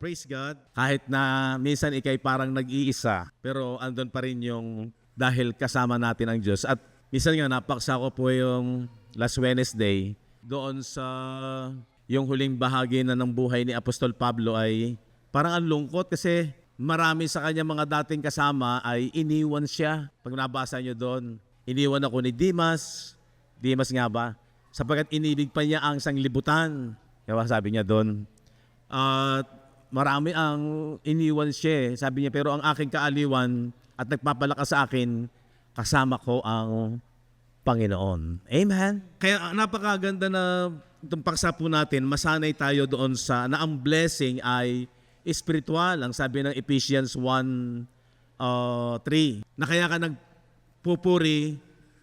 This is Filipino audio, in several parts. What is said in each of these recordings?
praise God. Kahit na minsan ikay parang nag-iisa, pero andun pa rin yung dahil kasama natin ang Diyos. At minsan nga napaksa ko po yung last Wednesday doon sa yung huling bahagi na ng buhay ni Apostol Pablo ay parang ang lungkot kasi marami sa kanya mga dating kasama ay iniwan siya. Pag nabasa nyo doon, iniwan ako ni Demas. Demas nga ba? Sapagkat inibig pa niya ang sanglibutan. Diba, sabi niya doon. At marami ang iniwan siya. Sabi niya, pero ang aking kaaliwan at nagpapalakas sa akin, kasama ko ang Panginoon. Amen? Kaya napakaganda na itong paksa po natin, masanay tayo doon sa na ang blessing ay espiritual. Ang sabi ng Ephesians 1:3, na kaya ka nagpupuri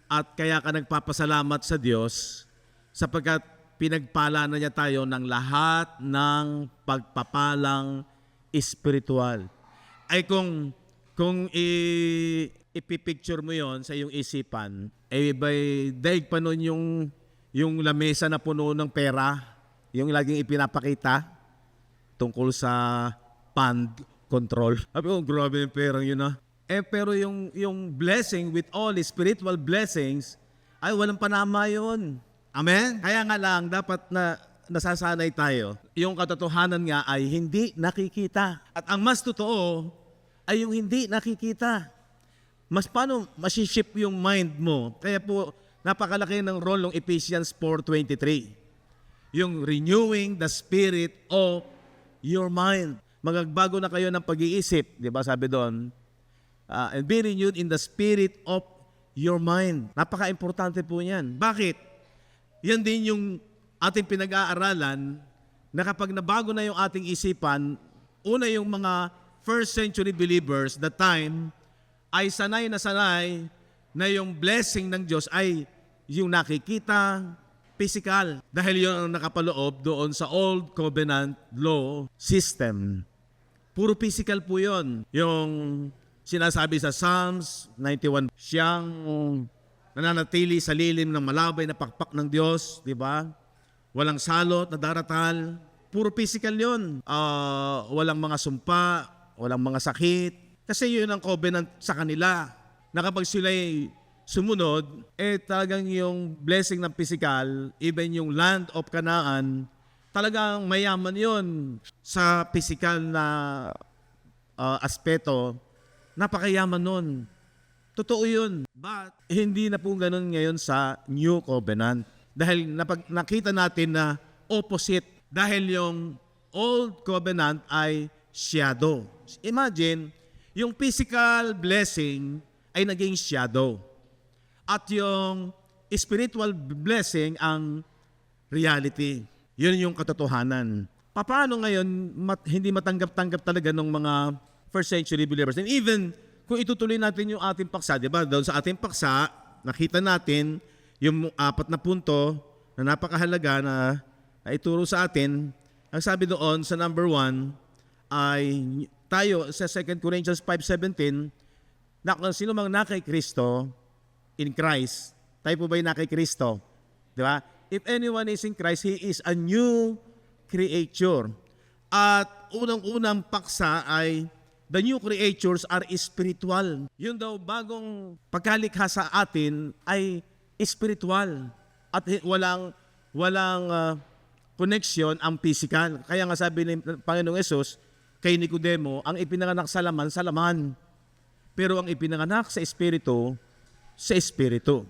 at kaya ka nagpapasalamat sa Diyos sapagkat pinagpala na niya tayo ng lahat ng pagpapalang espiritual. Ay kung ipipicture mo yon sa iyong isipan, ay daig pa nun yung lamesa na puno ng pera, yung laging ipinapakita tungkol sa fund control. Sabi ko, grabe yung perang yun ah. Pero yung blessing with all spiritual blessings, ay walang panama yun. Amen? Kaya nga lang, dapat na nasasanay tayo. Yung katotohanan nga ay hindi nakikita. At ang mas totoo ay yung hindi nakikita. Mas paano masiship yung mind mo? Kaya po, napakalaki ng role ng Ephesians 4:23. Yung renewing the spirit of your mind. Magagbago na kayo ng pag-iisip. Di ba sabi doon? And be renewed in the spirit of your mind. Napaka-importante po yan. Bakit? Yan din yung ating pinag-aaralan na kapag nabago na yung ating isipan, una yung mga first century believers, the time, ay sanay na yung blessing ng Diyos ay yung nakikita, physical. Dahil yun ang nakapaloob doon sa Old Covenant Law System. Puro physical po yun. Yung sinasabi sa Psalms 91, siyang nananatili sa lilim ng malabay na pakpak ng Diyos, di ba? Walang salot na daratal. Puro physical yun. Walang mga sumpa, walang mga sakit. Kasi yun ang covenant sa kanila. Na kapag sila'y sumunod, talagang yung blessing ng physical, even yung land of Canaan, talagang mayaman yun sa physical na aspeto. Napakayaman nun. Totoo yun. But hindi na po ganun ngayon sa New Covenant. Dahil nakita natin na opposite. Dahil yung Old Covenant ay shadow. Imagine, yung physical blessing ay naging shadow. At yung spiritual blessing ang reality. Yun yung katotohanan. Paano ngayon hindi matanggap-tanggap talaga ng mga first century believers? And even kung itutuloy natin yung ating paksa, di ba? Doon sa ating paksa, nakita natin yung 4 na punto na napakahalaga na ituro sa atin. Ang sabi doon sa number 1 ay tayo sa 2 Corinthians 5:17, na kung sino mang na kay Kristo, in Christ, tayo po ba'y na kay Kristo? Di ba? If anyone is in Christ, he is a new creature. At unang-unang paksa ay the new creatures are spiritual. Yun daw, bagong pagkalikha sa atin ay spiritual. At walang connection ang physical. Kaya nga sabi ni Panginoong Hesus kay Nicodemo, ang ipinanganak sa laman, sa laman. Pero ang ipinanganak sa espiritu, sa espiritu.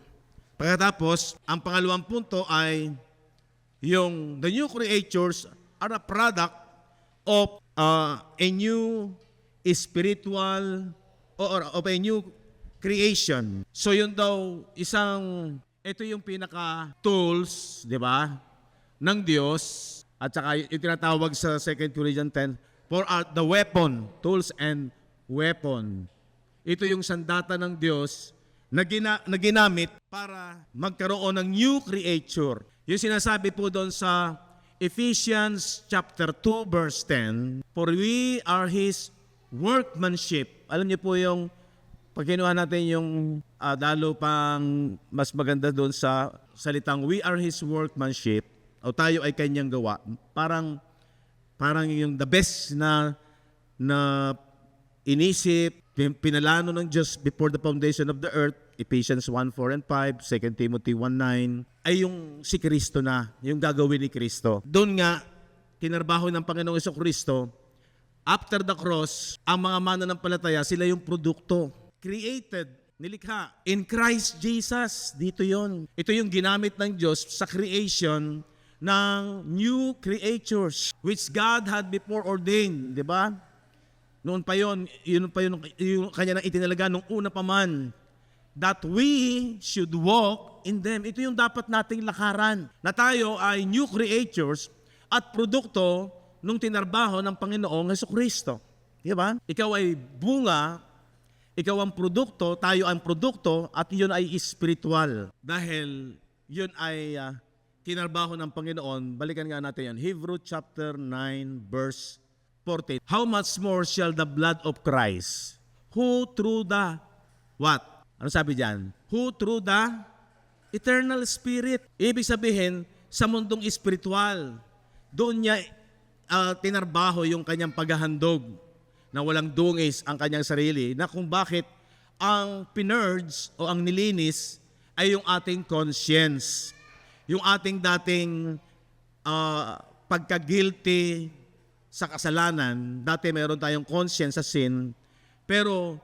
Pagkatapos, ang pangalawang punto ay yung the new creatures are a product of a new spiritual or of a new creation. So yun daw ito yung pinaka tools, di ba, ng Diyos, at saka yung tinatawag sa 2 Corinthians 10, for the weapon, tools and weapon. Ito yung sandata ng Diyos na ginamit para magkaroon ng new creature. Yung sinasabi po doon sa Ephesians chapter 2 verse 10, for we are His workmanship. Alam niyo po yung pag kinuha natin yung dalo pang mas maganda doon sa salitang we are His workmanship o tayo ay kanyang gawa. Parang parang yung the best na inisip, pinalano ng Diyos before the foundation of the earth, Ephesians 1:4 and 5, 2 Timothy 1:9, ay yung si Kristo na, yung gagawin ni Kristo. Doon nga, tinarbaho ng Panginoong Jesucristo, after the cross, ang mga mananampalataya, sila yung produkto. Created, nilikha, in Christ Jesus. Dito yon. Ito yung ginamit ng Diyos sa creation ng new creatures, which God had before ordained. Di ba? Noon pa yon, yun yung kanya nang itinalaga nung una pa man, that we should walk in them. Ito yung dapat nating lakaran, na tayo ay new creatures at produkto nung tinarbaho ng Panginoong Jesucristo. Di ba? Ikaw ay bunga, ikaw ang produkto, tayo ang produkto, at yun ay spiritual. Dahil yun ay tinarbaho ng Panginoon. Balikan nga natin yan. Hebrews chapter 9 verse 14. How much more shall the blood of Christ, who through the what? Ano sabi diyan? Who through the eternal spirit. Ibig sabihin, sa mundong espiritual, doon niya tinarbaho yung kanyang paghahandog na walang dungis ang kanyang sarili, na kung bakit ang pinurge o ang nilinis ay yung ating conscience. Yung ating dating pagka-guilty sa kasalanan. Dati meron tayong conscience sa sin, pero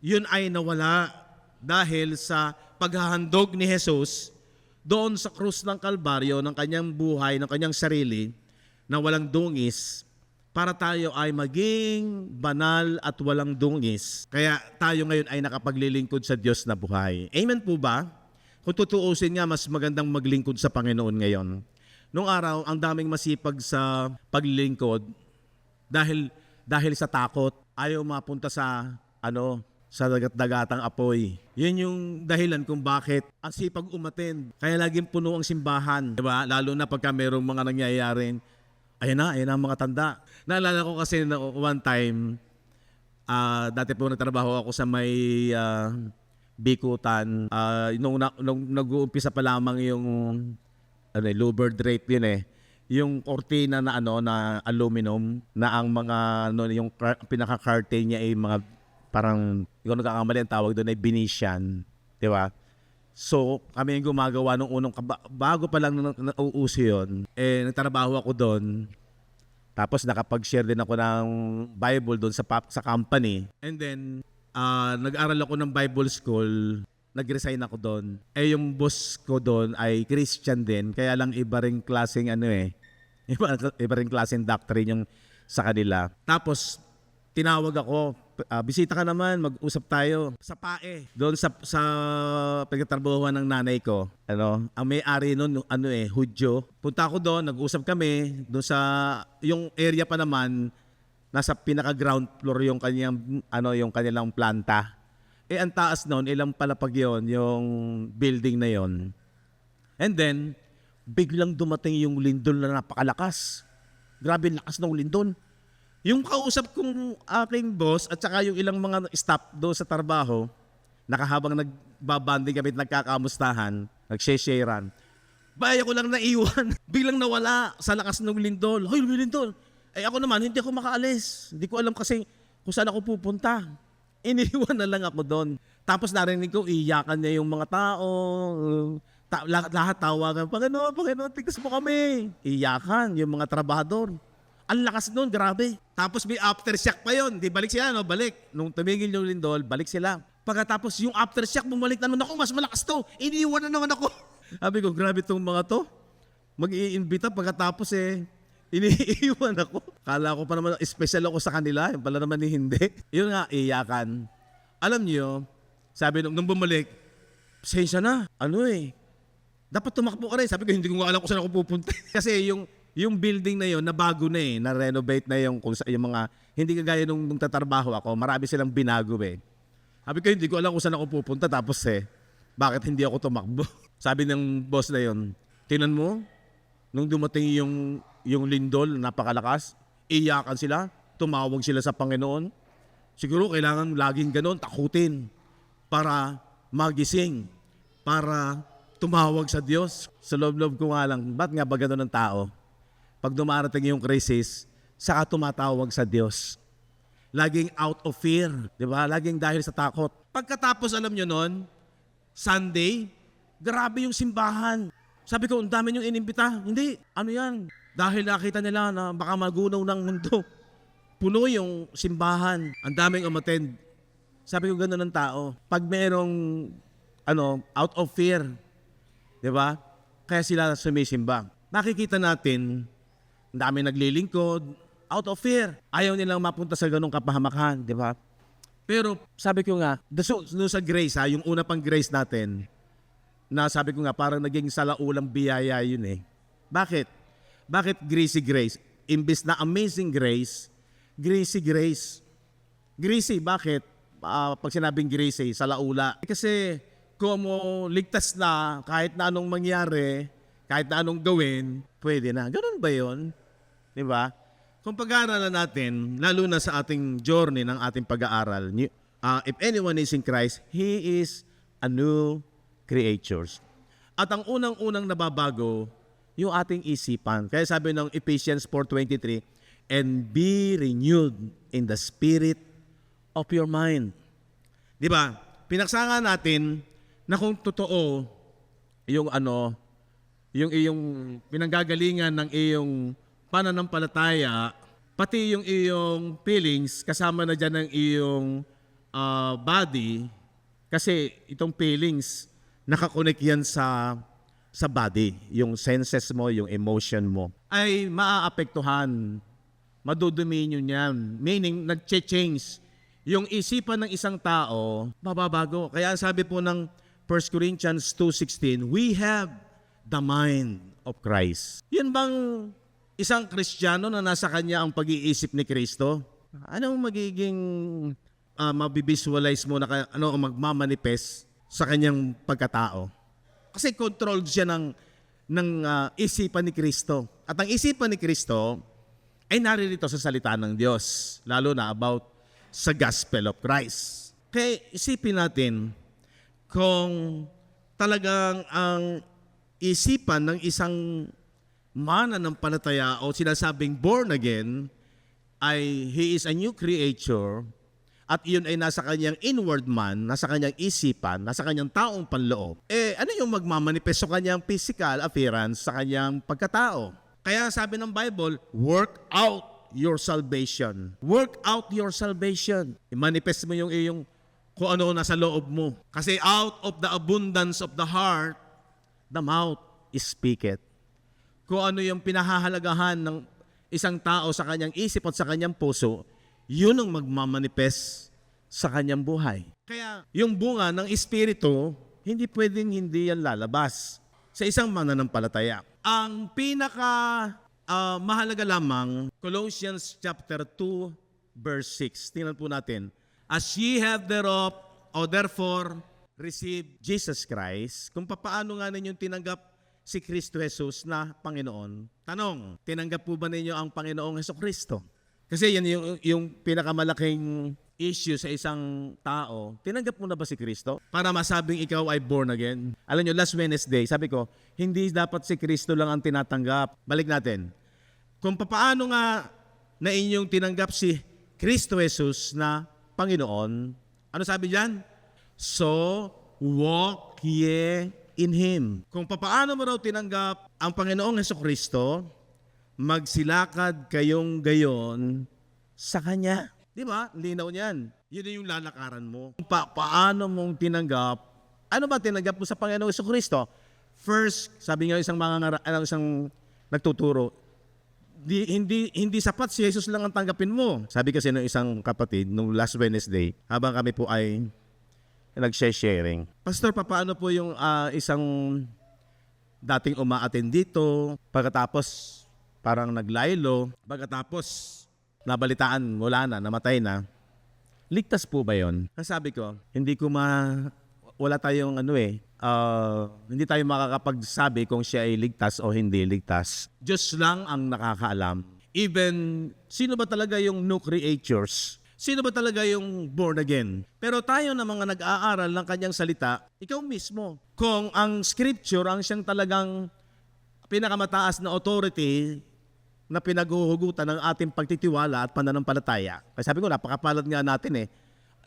yun ay nawala dahil sa paghahandog ni Jesus doon sa krus ng Kalbaryo ng kanyang buhay, ng kanyang sarili, na walang dungis, para tayo ay maging banal at walang dungis. Kaya tayo ngayon ay nakapaglilingkod sa Diyos na buhay. Amen po ba? Kung tutuusin nga, mas magandang maglingkod sa Panginoon ngayon. Noong araw, ang daming masipag sa paglilingkod dahil sa takot, ayaw mapunta sa sa dagat-dagatang apoy. Yun yung dahilan kung bakit ang sipag umattend. Kaya laging puno ang simbahan, di ba? Lalo na pagka merong mga nangyayaring, ayan na ang mga tanda. Naalala ko kasi na one time, dati po nagtrabaho ako sa may Bikutan. Nung nag-uumpisa pa lamang yung louver drape yun eh. Yung cortina na na aluminum, na ang mga yung pinaka-curtain niya ay mga parang, yung nagkakamali ang tawag doon ay Venetian, di ba? So, kami yung gumagawa nung unang, bago pa lang nauuso yun, nagtrabaho ako doon. Tapos nakapag-share din ako ng Bible doon sa company. And then, nag-aral ako ng Bible school, nag-resign ako doon. Yung boss ko doon ay Christian din, kaya lang iba ring klaseng iba ring klaseng doctrine yung sa kanila. Tapos, tinawag ako, bisita ka naman, mag-usap tayo sa PAE. Doon sa pagtatrabahuhan ng nanay ko. Ang may-ari noon, Hudyo. Punta ako doon, nag-usap kami. Doon sa, yung area pa naman, nasa pinaka-ground floor yung kanilang planta. Ang taas noon, ilang palapag yon yung building na yon. And then, biglang dumating yung lindol na napakalakas. Grabe lakas ng lindol. Yung kausap kong aking boss at saka yung ilang mga staff doon sa trabaho, nakahabang nagbabanding kami at nagkakamustahan, nagshe-sharean, baya ko lang naiwan. Biglang nawala sa lakas ng lindol. Hoy, lindol! Ako naman, hindi ako makaalis. Hindi ko alam kasi kung saan ako pupunta. Iniwan na lang ako doon. Tapos narinig ko, iyakan niya yung mga tao. Lahat tawagan, Panginoon, tignan mo kami. Iyakan yung mga trabahador. Ang lakas nun, grabe. Tapos may aftershock pa yun. Di balik sila, balik. Nung tumigil yung lindol, balik sila. Pagkatapos yung aftershock, bumalik na naman ako, mas malakas to. Iniiwan na naman ako. Sabi ko, grabe tong mga to. Mag-iimbita pagkatapos iniiwan ako. Kala ko pa naman, special ako sa kanila. Yung pala naman hindi. Yun nga, iyakan. Alam niyo, sabi nung bumalik, pasensya na. Dapat tumakbo ka rin. Sabi ko, hindi ko alam kung saan ako pupunta. Kasi yung building na yon na bago na na-renovate na yung mga, hindi kagaya nung tatrabaho ako, marami silang binago Sabi ko, hindi ko alam kung saan ako pupunta, tapos bakit hindi ako tumakbo? Sabi ng boss na yon, tingnan mo, nung dumating yung lindol, napakalakas, iyakan sila, tumawag sila sa Panginoon. Siguro kailangan laging ganon, takutin, para magising, para tumawag sa Diyos. Sa loob-loob ko nga lang, ba't nga ba ganon ng tao? Pag dumarating yung crisis, saka tumatawag sa Diyos. Laging out of fear, di ba? Laging dahil sa takot. Pagkatapos, alam nyo nun, Sunday, grabe yung simbahan. Sabi ko, ang dami niyong inimbita. Hindi, ano yan? Dahil nakita nila na baka magunaw ng mundo. Puno yung simbahan. Ang daming umattend. Sabi ko, gano'n ng tao. Pag merong, out of fear, di ba? Kaya sila sumisimba. Nakikita natin, ang dami naglilingkod, out of fear. Ayaw nilang mapunta sa ganong kapahamakan, di ba? Pero sabi ko nga, doon sa grace, yung una pang grace natin, na sabi ko nga, parang naging salaulang biyaya yun eh. Bakit? Bakit greasy grace? Imbis na amazing grace, greasy grace. Greasy, bakit? Pag sinabing greasy, salaula. Kasi kung mo ligtas na, kahit na anong mangyari, kahit na anong gawin, pwede na. Ganun ba yun? Di ba? Kung pag-aaralan natin, lalo na sa ating journey ng ating pag-aaral, if anyone is in Christ, he is a new creature. At ang unang-unang nababago, yung ating isipan. Kaya sabi ng Ephesians 4:23, and be renewed in the spirit of your mind. Di ba? Pinaksangan natin na kung totoo yung yung iyong pinanggagalingan ng iyong pananampalataya, pati yung iyong feelings, kasama na dyan ng iyong body, kasi itong feelings, nakakonect yan sa body, yung senses mo, yung emotion mo, ay maaapektuhan, madudumi yun yan. Meaning, nag-change. Yung isipan ng isang tao, mababago. Kaya sabi po ng 1 Corinthians 2:16, we have the mind of Christ. Yun bang isang Kristiyano na nasa kanya ang pag-iisip ni Kristo? Anong magiging mabivisualize mo na magmamanifest sa kanyang pagkatao? Kasi controlled siya ng isipan ni Kristo. At ang isipan ni Kristo ay naririto sa salita ng Diyos, lalo na about sa gospel of Christ. Kaya isipin natin kung talagang ang isipan ng isang mananampalataya o sinasabing born again ay he is a new creature at iyon ay nasa kanyang inward man, nasa kanyang isipan, nasa kanyang taong panloob. Ano yung magmamanifest sa kanyang physical appearance, sa kanyang pagkatao? Kaya sabi ng Bible, work out your salvation. Work out your salvation. I-manifest mo yung iyong kung ano nasa loob mo. Kasi out of the abundance of the heart, the mouth speaketh. Kung ano yung pinahahalagahan ng isang tao sa kanyang isip at sa kanyang puso, yun ang magmamanifest sa kanyang buhay. Kaya yung bunga ng Espiritu, hindi pwedeng hindi yan lalabas sa isang mananampalataya. Ang pinaka mahalaga lamang, Colossians chapter 2, verse 6. Tingnan po natin. As ye have therefore received Jesus Christ, kung paano nga ninyong tinanggap si Kristo Jesus na Panginoon. Tanong, tinanggap po ba ninyo ang Panginoong Jesucristo? Kasi yan yung pinakamalaking issue sa isang tao. Tinanggap mo na ba si Kristo? Para masabing ikaw ay born again. Alam nyo, last Wednesday, sabi ko, hindi dapat si Kristo lang ang tinatanggap. Balik natin. Kung paano nga na inyong tinanggap si Kristo Jesus na Panginoon, ano sabi diyan? So, walk ye in Him. Kung paano mo raw tinanggap ang Panginoong Jesucristo, magsilakad kayong gayon sa Kanya. Di ba? Linaw niyan. Yun yung lalakaran mo. Paano mong tinanggap, ano ba tinanggap mo sa Panginoong Jesucristo? First, sabi nga isang isang nagtuturo, hindi sapat si Jesus lang ang tanggapin mo. Sabi kasi ng isang kapatid, nung last Wednesday, habang kami po ay nag-sharing. Pastor, paano po yung isang dating umaattend dito, pagkatapos parang naglaylo, pagkatapos nabalitaan, wala na, namatay na. Ligtas po ba yun? Sabi ko, wala tayong hindi tayo makakapagsabi kung siya ay ligtas o hindi ligtas. Diyos lang ang nakakaalam. Even, sino ba talaga yung new creatures? Sino ba talaga yung born again? Pero tayo na mga nag-aaral ng kanyang salita, ikaw mismo. Kung ang scripture ang siyang talagang pinakamataas na authority na pinaghuhugutan ng ating pagtitiwala at pananampalataya. Kaya sabi ko, napakapalad nga natin eh.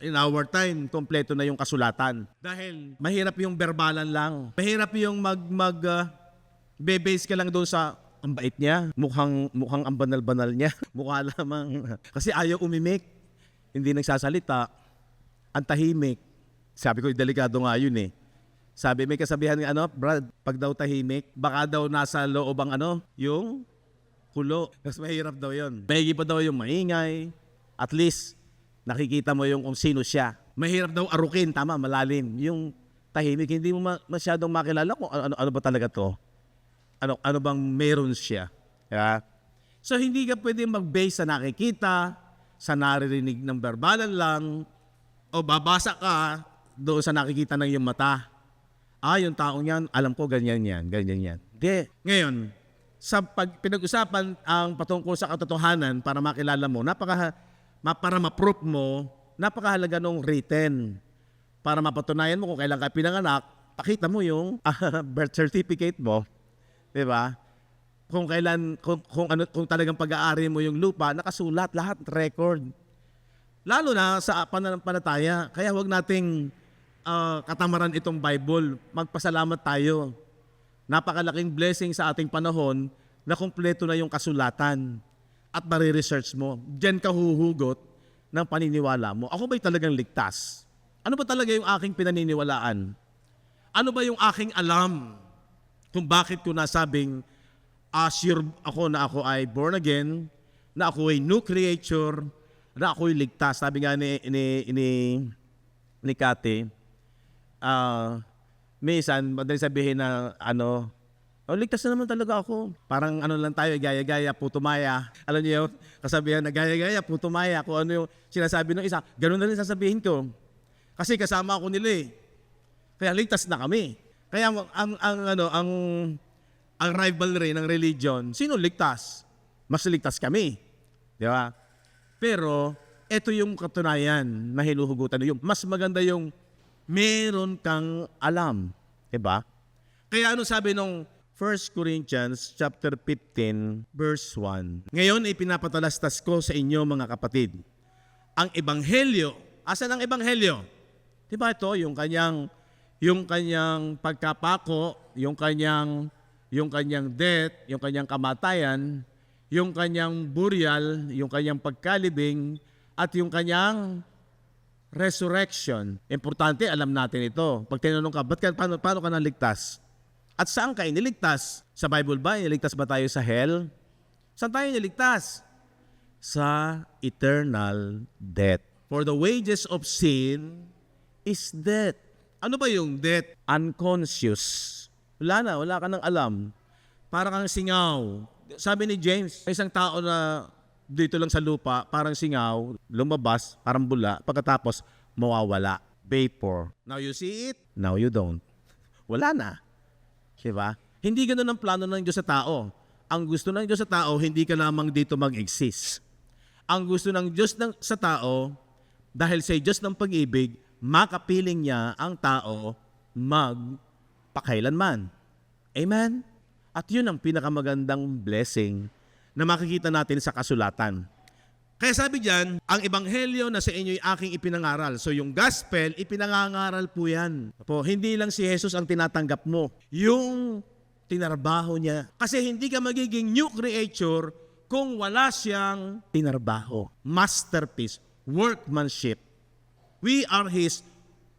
In our time, kompleto na yung kasulatan. Dahil mahirap yung verbalan lang. Mahirap yung base ka lang doon sa ang bait niya, mukhang ang banal-banal niya. Mukha lamang. Kasi ayaw umimik. Hindi nagsasalita. Ang tahimik. Sabi ko, delikado nga yun eh. Sabi, may kasabihan nga, Brad, pag daw tahimik, baka daw nasa loob ang yung kulo. Mas mahirap daw yun. Mahigi pa daw yung maingay. At least, nakikita mo yung kung sino siya. Mahirap daw arukin, tama, malalim. Yung tahimik, hindi mo masyadong makilala kung ano ba talaga to. Ano bang meron siya. Yeah? So, hindi ka pwede mag-base sa nakikita, sa naririnig ng verbalan lang, o babasa ka doon sa nakikita ng iyong mata. Yung taong yan, alam ko ganyan yan. Hindi. Ngayon, sa pinag-usapan ang patungkol sa katotohanan para makilala mo, para ma-proof mo, napakahalaga nung written. Para mapatunayan mo kung kailan ka pinanganak, pakita mo yung birth certificate mo. Diba? Kung talagang pag-aari mo yung lupa, nakasulat lahat, record. Lalo na sa pananampalataya. Kaya huwag nating katamaran itong Bible. Magpasalamat tayo. Napakalaking blessing sa ating panahon na kumpleto na yung kasulatan at mariresearch mo. Diyan ka huhugot ng paniniwala mo. Ako ba'y talagang ligtas? Ano ba talaga yung aking pinaniniwalaan? Ano ba yung aking alam kung bakit ko nasabing sure ako na ako ay born again, na ako ay new creature, na ako ay ligtas. Sabi nga ni Kate, minsan, madaling sabihin na ligtas na naman talaga ako. Parang lang tayo, gaya-gaya, putumaya. Alam niyo yun? Kasabihan na gaya-gaya, putumaya. Kung ano yung sinasabi ng isa, ganun na rin sasabihin ko. Kasi kasama ako nila eh. Kaya ligtas na kami. Kaya ang rivalry ng religion, sino ligtas? Mas ligtas kami. Di ba? Pero, ito yung katunayan na hinuhugutan. Yung mas maganda yung meron kang alam. Di ba? Kaya sabi nung 1 Corinthians chapter 15 verse 1. Ngayon ipinapatalastas ko sa inyo mga kapatid. Ang ebanghelyo, asan ang ebanghelyo? Di ba ito yung kanyang pagkapako, yung kanyang death, yung kanyang kamatayan, yung kanyang burial, yung kanyang pagkalibing, at yung kanyang resurrection. Importante, alam natin ito. Pag tinanong ka, paano ka naligtas? At saan ka iniligtas? Sa Bible ba? Iniligtas ba tayo sa hell? Saan tayo iniligtas? Sa eternal death. For the wages of sin is death. Ano ba yung death? Unconscious. Wala ka nang alam. Para kang singaw. Sabi ni James, isang tao na dito lang sa lupa, parang singaw, lumabas, parang bula, pagkatapos mawawala. Vapor. Now you see it, now you don't. Wala na. Diba? Hindi ganun ang plano ng Diyos sa tao. Ang gusto ng Diyos sa tao, hindi ka lamang dito mag-exist. Ang gusto ng Diyos sa tao, dahil sa Diyos ng pag-ibig, makapiling niya ang tao magpakailanman. Amen? At yun ang pinakamagandang blessing na makikita natin sa kasulatan. Kaya sabi diyan, ang ebanghelyo na sa inyo ay aking ipinangaral. So yung gospel, ipinangangaral po yan. Hindi lang si Jesus ang tinatanggap mo. Yung tinarbaho niya. Kasi hindi ka magiging new creature kung wala siyang tinarbaho. Masterpiece. Workmanship. We are His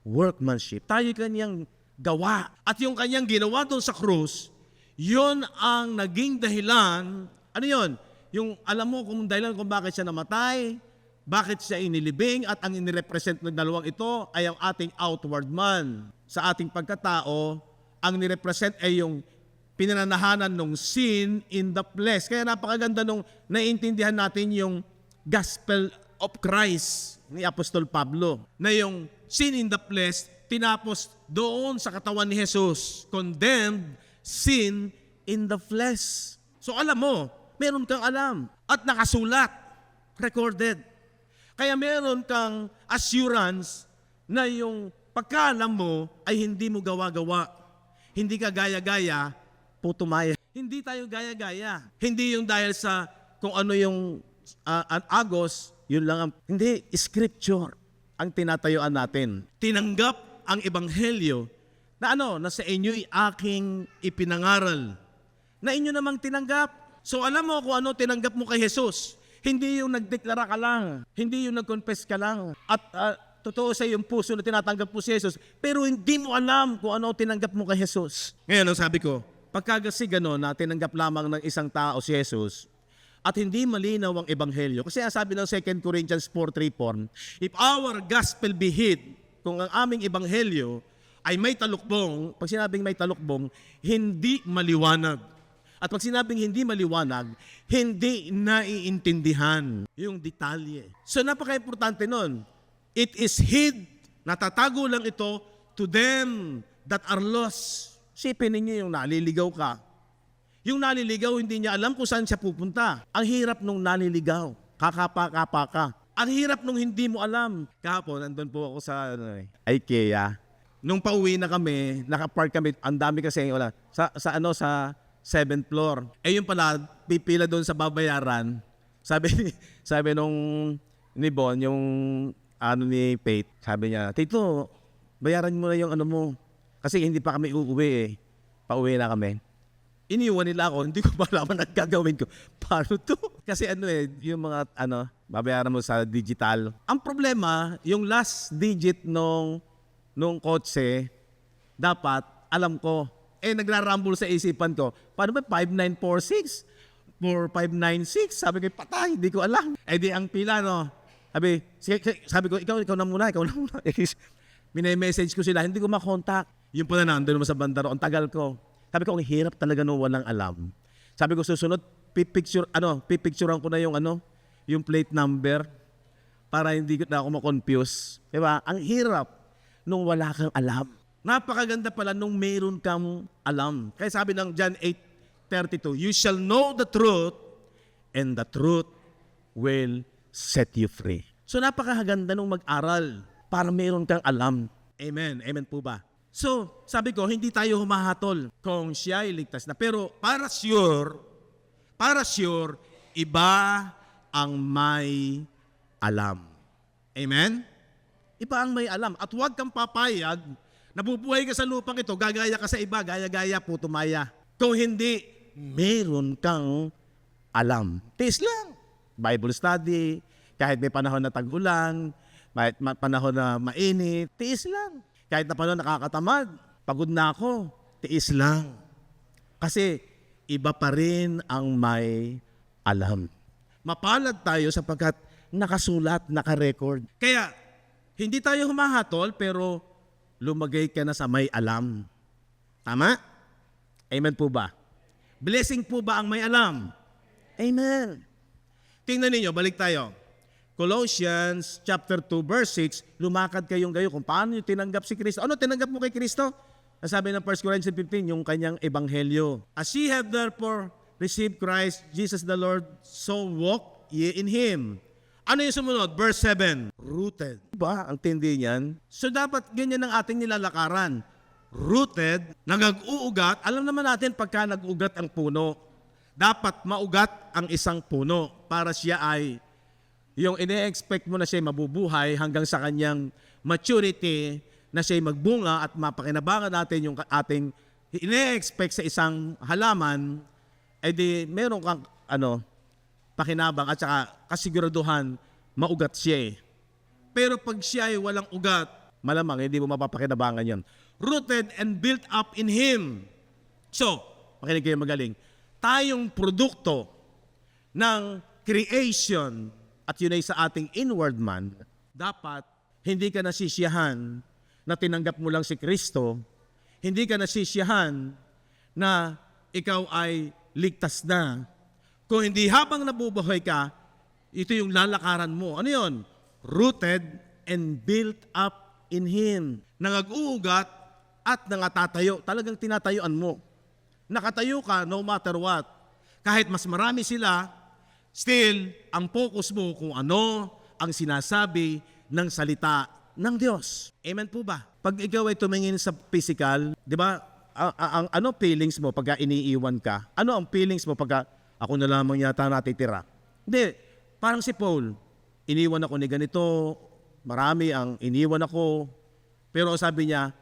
workmanship. Tayo kanyang gawa. At yung kanyang ginawa doon sa krus, yun ang naging dahilan. Ano yun? Yung alam mo kung dahilan kung bakit siya namatay, bakit siya inilibing, at ang inirepresent ng dalawang ito ay ang ating outward man. Sa ating pagkatao, ang nirepresent ay yung pinananahanan ng sin in the flesh. Kaya napakaganda nung naiintindihan natin yung gospel of Christ ni Apostol Pablo, na yung sin in the flesh, tinapos doon sa katawan ni Jesus. Condemned sin in the flesh. So alam mo, meron kang alam at nakasulat, recorded. Kaya meron kang assurance na yung pagkaalam mo ay hindi mo gawa-gawa. Hindi ka gaya-gaya, putumaya. Hindi tayo gaya-gaya. Hindi yung dahil sa kung ano yung agos, yun lang ang, hindi, scripture ang tinatayuan natin. Tinanggap ang ebanghelyo na na sa inyo'y aking ipinangaral, na inyo namang tinanggap. So alam mo kung ano tinanggap mo kay Jesus. Hindi yung nagdeklara ka lang, hindi yung nag-confess ka lang. At totoo sa yung puso na tinatanggap mo si Jesus, pero hindi mo alam kung ano tinanggap mo kay Jesus. Ngayon, ang sabi ko, pagkagasi gano'n na tinanggap lamang ng isang tao si Jesus, at hindi malinaw ang ebanghelyo. Kasi ang sabi ng 2 Corinthians 4:3, if our gospel be hid, kung ang aming ebanghelyo ay may talukbong, pag sinabing may talukbong, hindi maliwanag. At pag sinabing hindi maliwanag, hindi naiintindihan yung detalye. So napaka-importante nun. It is hid, natatago lang ito to them that are lost. Sipin ninyo yung naliligaw ka. Yung naliligaw, hindi niya alam kung saan siya pupunta. Ang hirap nung naliligaw. Kakapa-kapa ka. Ang hirap nung hindi mo alam. Kahapon, nandun po ako sa IKEA. Nung pauwi na kami, nakapark kami, ang dami kasi wala. Sa 7th floor. Yung pala, pipila doon sa babayaran. Sabi nung ni Bon, yung ni Pate, sabi niya, Tito, bayaran mo na yung mo. Kasi hindi pa kami uuwi Pauwi na kami. Iniwan nila ako, hindi ko malaman ang gagawin ko. Paano to? Kasi yung mga babayaran mo sa digital. Ang problema, yung last digit nung kotse, dapat, alam ko, nagrarumble sa isipan ko, paano ba 5946? 4596? Sabi ko, patay, hindi ko alam. Di ang pila, sabi ko, ikaw na muna. Mine-message ko sila, hindi ko makontak. Yung pala nandun naman sa bandaro, ang tagal ko. Sabi ko, ang hirap talaga nung walang alam. Sabi ko, susunod, pipicturean ko na yung plate number para hindi na ako ma-confuse. Diba? Ang hirap nung wala kang alam. Napakaganda pala nung meron kang alam. Kaya sabi ng John 8:32, you shall know the truth and the truth will set you free. So napakaganda nung mag-aral para meron kang alam. Amen. Amen po ba? So, sabi ko, hindi tayo humahatol kung siya ay ligtas na. Pero para sure, iba ang may alam. Amen? Iba ang may alam. At huwag kang papayag, nabubuhay ka sa lupang ito, gagaya ka sa iba, gaya-gaya, putumaya. Kung hindi, meron kang alam. Tiis lang. Bible study, kahit may panahon na tag-ulan, may panahon na mainit, tiis lang. Kahit na panahon nakakatamad, pagod na ako, tiis lang. Kasi iba pa rin ang may alam. Mapalad tayo sapagkat nakasulat, nakarecord. Kaya, hindi tayo humahatol, pero lumagay ka na sa may alam. Tama? Amen po ba? Blessing po ba ang may alam? Amen. Tingnan ninyo, balik tayo. Colossians chapter 2 verse 6, lumakad kayong gayo kung paano nyo tinanggap si Kristo. Ano tinanggap mo kay Kristo? Sabi ng 1 Corinthians 15, yung kanyang ebanghelyo. As ye have therefore received Christ, Jesus the Lord, so walk ye in Him. Ano yung sumunod? Verse 7, rooted. Diba? Ang tindi niyan. So dapat ganyan ang ating nilalakaran. Rooted, nag-uugat. Alam naman natin pagka nag-ugat ang puno, dapat maugat ang isang puno para siya ay yung ine-expect mo na siya mabubuhay hanggang sa kanyang maturity na siya magbunga at mapakinabangan natin yung ating ine-expect sa isang halaman, di meron kang pakinabang at saka kasiguraduhan maugat siya. Pero pag siya ay walang ugat, malamang hindi mo mapapakinabangan yan. Rooted and built up in Him. So, makinig kayo magaling. Tayong produkto ng creation at yun ay sa ating inward man, dapat hindi ka nasisiyahan na tinanggap mo lang si Kristo, hindi ka nasisiyahan na ikaw ay ligtas na. Kung hindi habang nabubuhay ka, ito yung lalakaran mo. Ano yun? Rooted and built up in Him. Nangag-uugat at nangatatayo. Talagang tinatayuan mo. Nakatayo ka no matter what. Kahit mas marami sila, still, ang focus mo kung ano ang sinasabi ng salita ng Diyos. Amen po ba? Pag ikaw ay tumingin sa physical, di ba, ano feelings mo pagka iniiwan ka? Ano ang feelings mo pagka ako na lamang yata natitira? Hindi, parang si Paul, iniwan ako ni ganito, marami ang iniwan ako, pero sabi niya,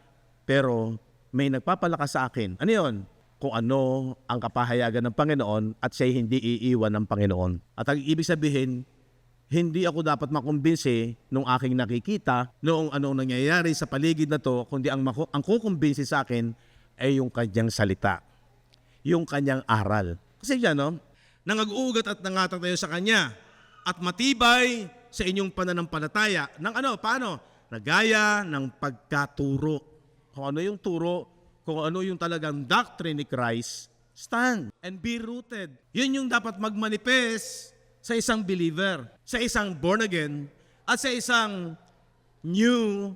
pero may nagpapalakas sa akin. Ano yun? Kung ano ang kapahayagan ng Panginoon at siya'y hindi iiwan ng Panginoon. At ang ibig sabihin, hindi ako dapat makumbinsi nung aking nakikita noong anong nangyayari sa paligid na to, kundi ang kukumbinsi sa akin ay yung kanyang salita, yung kanyang aral. Kasi yan, no? Nangag-ugat at nangatatayo sa kanya at matibay sa inyong pananampalataya. Ng ano? Paano? Nagaya ng pagkaturo. Kung ano yung turo, kung ano yung talagang doctrine ni Christ, stand and be rooted. Yun yung dapat magmanifest sa isang believer, sa isang born again, at sa isang new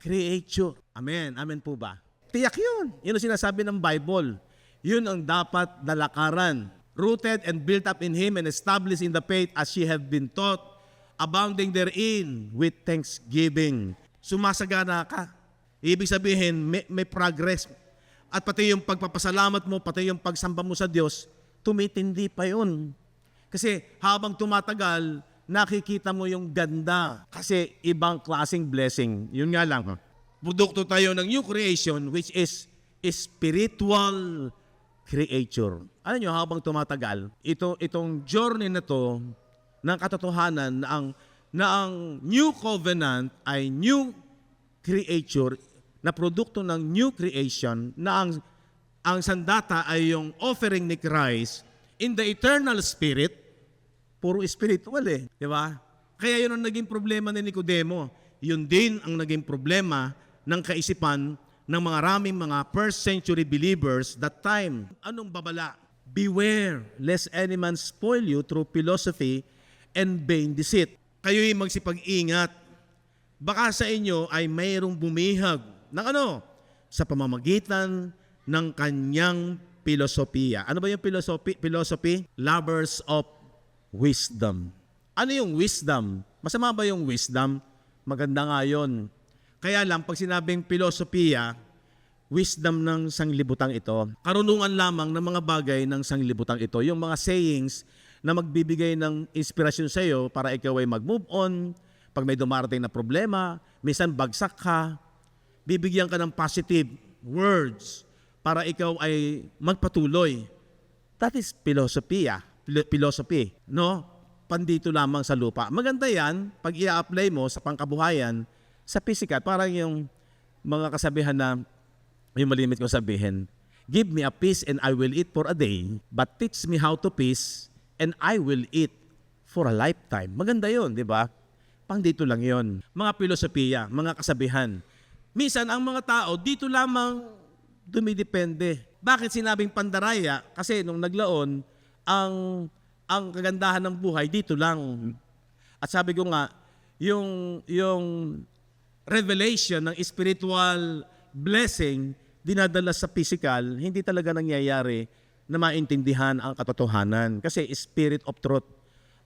creature. Amen. Amen po ba? Tiyak yun. Yun ang sinasabi ng Bible. Yun ang dapat nalakaran. Rooted and built up in Him and established in the faith as ye have been taught, abounding therein with thanksgiving. Sumasagana ka. Ibig sabihin, may progress. At pati yung pagpapasalamat mo, pati yung pagsamba mo sa Diyos, tumitindi pa yun. Kasi habang tumatagal, nakikita mo yung ganda. Kasi ibang klaseng blessing. Yun nga lang. Produkto tayo ng new creation which is spiritual creature. Alam nyo, habang tumatagal, itong journey na to ng katotohanan na ang new covenant ay new creature na produkto ng new creation na ang sandata ay yung offering ni Christ in the eternal spirit. Puro spiritual di ba? Kaya yun ang naging problema ni Nicodemo. Yun din ang naging problema ng kaisipan ng mga raming mga first century believers that time. Anong babala? Beware lest any man spoil you through philosophy and vain deceit. Kayo'y magsipag-ingat. Baka sa inyo ay mayroong bumihag ng ano? Sa pamamagitan ng kanyang filosofiya. Ano ba yung philosophy? Lovers of wisdom. Ano yung wisdom? Masama ba yung wisdom? Maganda nga yun. Kaya lang, pag sinabing filosofiya, wisdom ng sanglibutang ito, karunungan lamang ng mga bagay ng sanglibutang ito, yung mga sayings na magbibigay ng inspirasyon sa iyo para ikaw ay mag-move on, pag may dumarating na problema, minsan bagsak ka, bibigyan ka ng positive words para ikaw ay magpatuloy. That is philosophy, no? Pandito lamang sa lupa. Maganda yan, pag i-apply mo sa pangkabuhayan, sa physical, parang yung mga kasabihan na, yung malimit kong sabihin, give me a piece and I will eat for a day, but teach me how to piece and I will eat for a lifetime. Maganda yun, di ba? Pang dito lang yun. Mga filosofiya, mga kasabihan. Minsan, ang mga tao, dito lamang dumidepende. Bakit sinabing pandaraya? Kasi nung naglaon, ang kagandahan ng buhay, dito lang. At sabi ko nga, yung revelation ng spiritual blessing dinadala sa physical, hindi talaga nangyayari na maintindihan ang katotohanan. Kasi spirit of truth,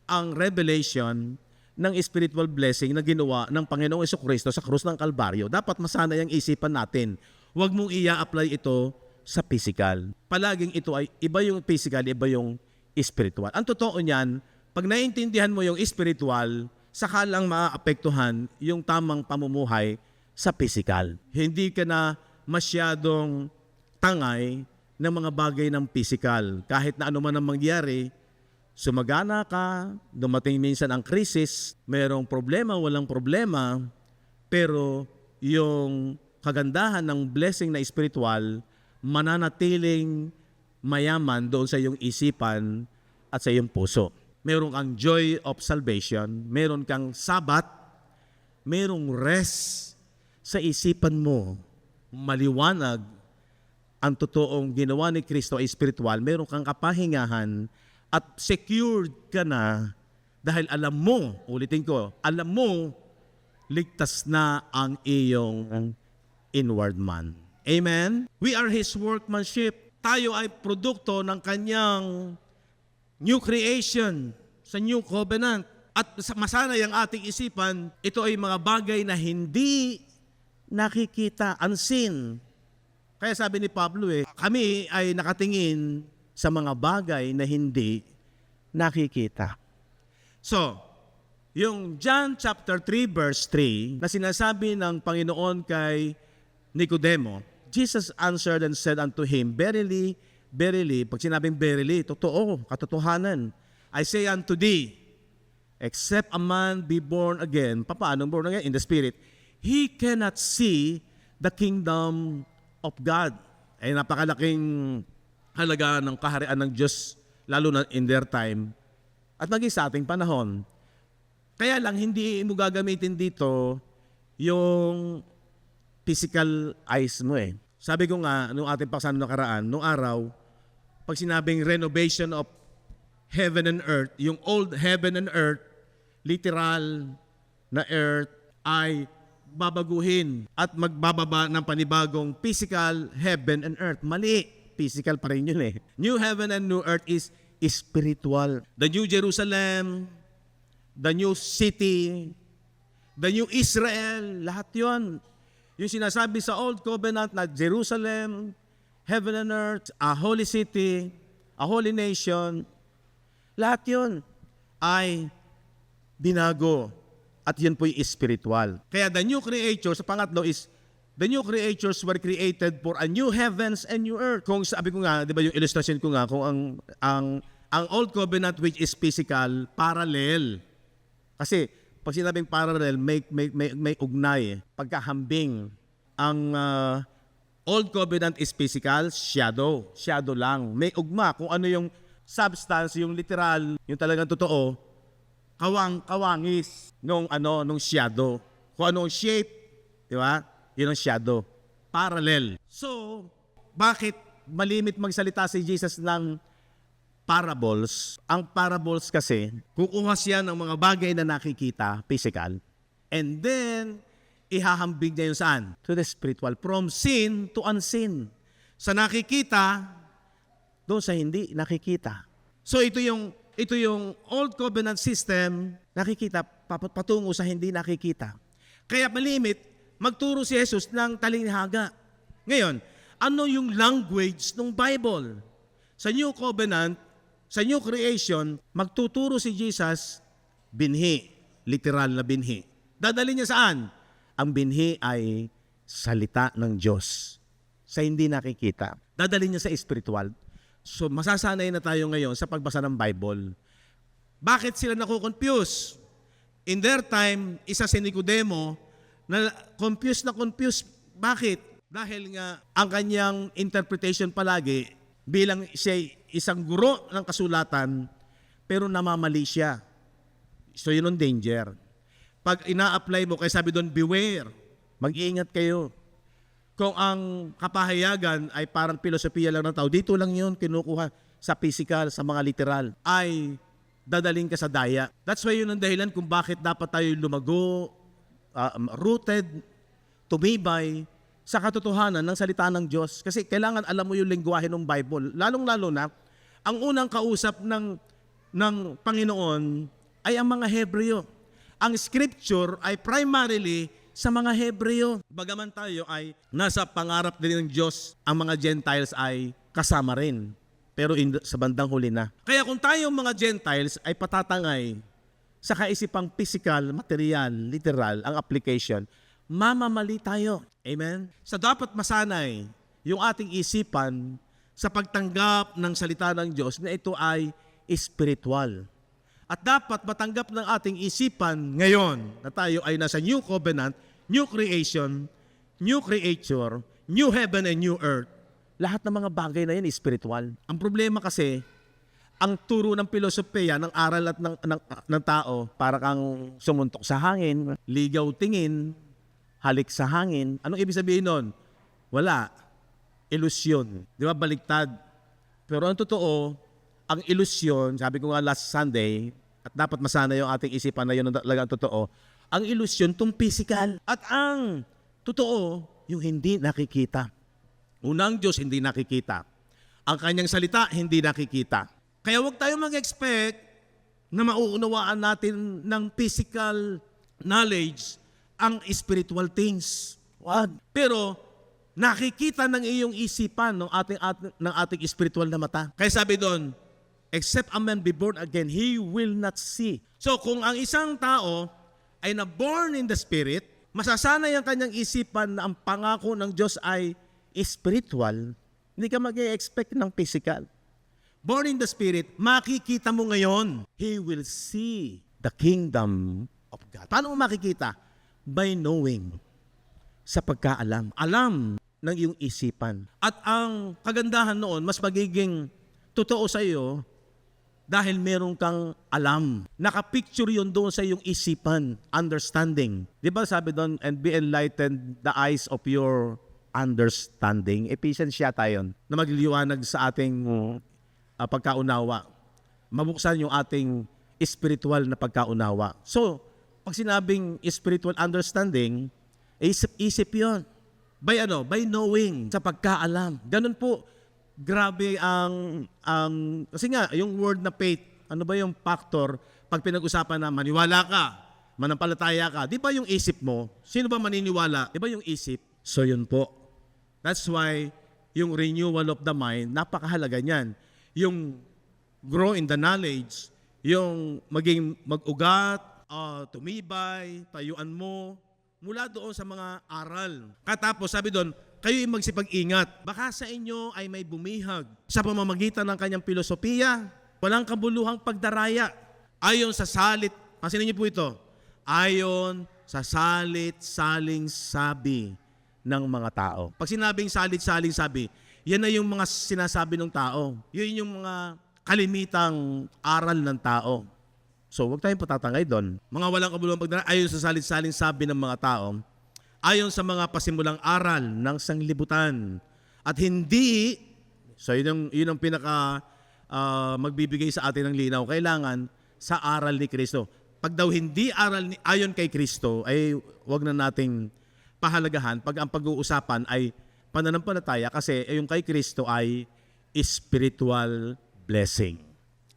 ang revelation ng spiritual blessing na ginawa ng Panginoong Jesucristo sa krus ng Kalbaryo, dapat masanay ang isipan natin. Huwag mong i-apply ito sa physical. Palaging ito ay iba yung physical, iba yung spiritual. Ang totoo niyan, pag naiintindihan mo yung spiritual, saka lang maaapektuhan yung tamang pamumuhay sa physical. Hindi ka na masyadong tangay ng mga bagay ng physical. Kahit na ano man ang mangyari, sumagana ka, dumating minsan ang krisis, mayroong problema, walang problema, pero yung kagandahan ng blessing na spiritual, mananatiling mayaman doon sa iyong isipan at sa iyong puso. Meron kang joy of salvation, meron kang sabat, merong rest sa isipan mo. Maliwanag ang totoong ginawa ni Kristo ay spiritual, meron kang kapahingahan at secured ka na dahil alam mo, ulitin ko, alam mo, ligtas na ang iyong inward man. Amen? We are His workmanship. Tayo ay produkto ng kanyang new creation sa new covenant. At masanay ang ating isipan, ito ay mga bagay na hindi nakikita, unseen. Kaya sabi ni Pablo kami ay nakatingin sa mga bagay na hindi nakikita. So, yung John chapter 3 verse 3 na sinasabi ng Panginoon kay Nicodemo, Jesus answered and said unto him, Verily, verily, pag sinabing verily, totoo, katotohanan, I say unto thee, except a man be born again, paano born again? In the Spirit, he cannot see the kingdom of God. Ay napakalaking halaga ng kaharian ng Diyos, lalo na in their time, at maging sa ating panahon. Kaya lang, hindi mo gagamitin dito yung physical eyes mo Sabi ko nga, nung ating paksano nakaraan, nung araw, pag sinabing renovation of heaven and earth, yung old heaven and earth, literal na earth, ay babaguhin at magbababa ng panibagong physical heaven and earth. Mali. Physical pa rin yun New heaven and new earth is spiritual. The New Jerusalem, the new city, the new Israel, lahat yon. Yung sinasabi sa Old Covenant na Jerusalem, heaven and earth, a holy city, a holy nation, lahat yon ay binago. At yun po'y spiritual. Kaya the new creatures, sa pangatlo is, the new creatures were created for a new heavens and new earth. Kung sabi ko nga, di ba yung illustration ko nga, kung ang Old Covenant which is physical, parallel. Kasi pag sinabing parallel, may ugnay. Pagkahambing. Ang Old Covenant is physical, shadow. Shadow lang. May ugma. Kung ano yung substance, yung literal, yung talagang totoo, kawangis nung shadow. Kung anong shape, di ba? Yun ang shadow. Parallel. So, bakit malimit magsalita si Jesus ng parables? Ang parables kasi, kukuha siya ng mga bagay na nakikita, physical, and then, ihahambing niya yun saan? To the spiritual. From sin to unseen. Sa nakikita, doon sa hindi nakikita. So, ito yung Old Covenant system, nakikita, patungo sa hindi nakikita. Kaya malimit, magturo si Jesus ng talinghaga. Ngayon, ano yung language ng Bible? Sa New Covenant, sa New Creation, magtuturo si Jesus, binhi, literal na binhi. Dadali niya saan? Ang binhi ay salita ng Diyos. Sa hindi nakikita. Dadali niya sa spiritual. So, masasanay na tayo ngayon sa pagbasa ng Bible. Bakit sila nakukonfuse? In their time, isa si Nicodemo na confused. Bakit? Dahil nga ang kanyang interpretation palagi bilang siya isang guro ng kasulatan pero namamali siya. So yun ang danger. Pag ina-apply mo, kaya sabi doon, beware. Mag-iingat kayo. Kung ang kapahayagan ay parang filosofiya lang ng tao, dito lang yun kinukuha sa physical, sa mga literal, ay dadaling ka sa daya. That's why yun ang dahilan kung bakit dapat tayo lumago, rooted, tumibay sa katotohanan ng salita ng Diyos. Kasi kailangan alam mo yung lengguwahe ng Bible. Lalong-lalo na, ang unang kausap ng Panginoon ay ang mga Hebreo. Ang scripture ay primarily sa mga Hebreo. Bagaman tayo ay nasa pangarap din ng Diyos, ang mga Gentiles ay kasama rin. Pero sa bandang huli na. Kaya kung tayong mga Gentiles ay patatangay sa kaisipang physical, material, literal, ang application, mamamali tayo. Amen? So dapat masanay yung ating isipan sa pagtanggap ng salita ng Diyos na ito ay spiritual. At dapat matanggap ng ating isipan ngayon na tayo ay nasa New Covenant, New Creation, New Creature, New Heaven and New Earth. Lahat ng mga bagay na yan spiritual. Ang problema kasi, ang turo ng filosofiya, ng aral at ng tao, para kang sumuntok sa hangin, ligaw tingin, halik sa hangin. Anong ibig sabihin nun? Wala. Ilusyon. Di ba? Baliktad. Pero ang totoo, ang ilusyon, sabi ko nga last Sunday, at dapat masana yung ating isipan na yun ang talagang totoo, ang ilusyon itong physical. At ang totoo, yung hindi nakikita. Unang Diyos, hindi nakikita. Ang kanyang salita, hindi nakikita. Kaya huwag tayo mag-expect na mauunawaan natin ng physical knowledge ang spiritual things. Wag. Pero nakikita ng iyong isipan ng ating spiritual na mata. Kaya sabi doon, except a man be born again, he will not see. So kung ang isang tao ay na-born in the Spirit, masasanay ang kanyang isipan na ang pangako ng Diyos ay spiritual, hindi ka mag-expect ng physical. Born in the Spirit, makikita mo ngayon, he will see the kingdom of God. Paano mo makikita? By knowing, sa pagkaalam. Alam ng iyong isipan. At ang kagandahan noon, mas magiging totoo sa iyo dahil meron kang alam. Nakapicture yun doon sa iyong isipan, understanding. Di ba sabi doon, and be enlightened the eyes of your understanding. Ephesians yata yun, na magliliwanag sa ating pagkaunawa. Mabuksan yung ating spiritual na pagkaunawa. So, pag sinabing spiritual understanding, isip yun. By knowing, sa pagkaalam. Ganun po, grabe kasi nga, yung word na faith, ano ba yung factor, pag pinag-usapan na maniwala ka, manampalataya ka, di ba yung isip mo, sino ba maniniwala? Di ba yung isip? So yun po. That's why, yung renewal of the mind, napakahalaga niyan. Yung grow in the knowledge, yung maging mag-ugat, tumibay, tayuan mo, mula doon sa mga aral. Katapos, sabi doon, kayo'y magsipag-ingat. Baka sa inyo ay may bumihag sa pamamagitan ng kanyang filosofiya, walang kabuluhang pagdaraya. Ayon sa salit, pansinin niyo po ito, ayon sa salit-saling sabi ng mga tao. Pag sinabing salit-saling sabi, yan na yung mga sinasabi ng tao. Yun yung mga kalimitang aral ng tao. So, huwag tayong patatangay doon. Mga walang kabuluhang pagdaraya, ayon sa salit-saling sabi ng mga tao, ayon sa mga pasimulang aral ng sanglibutan. At hindi, so yun ang pinaka magbibigay sa atin ng linaw, kailangan sa aral ni Kristo. Pag daw hindi aral ayon kay Kristo, ay huwag na nating pahalagahan pag ang pag-uusapan ay pananampalataya kasi yung kay Kristo ay spiritual blessing.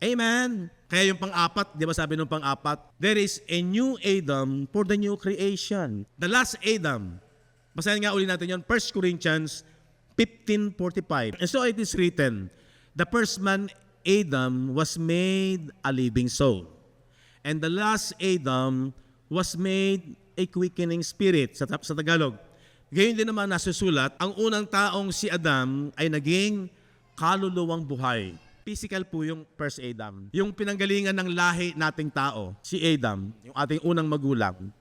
Amen! Kaya yung pang-apat, di ba sabi nung pang-apat, there is a new Adam for the new creation. The last Adam. Basahin nga uli natin yun, 1 Corinthians 15:45. And so it is written, the first man, Adam, was made a living soul. And the last Adam was made a quickening spirit. Sa Tagalog. Gayon din naman nasusulat, ang unang taong si Adam ay naging kaluluwang buhay. Physical po yung first Adam. Yung pinanggalingan ng lahi nating tao, si Adam, yung ating unang magulang,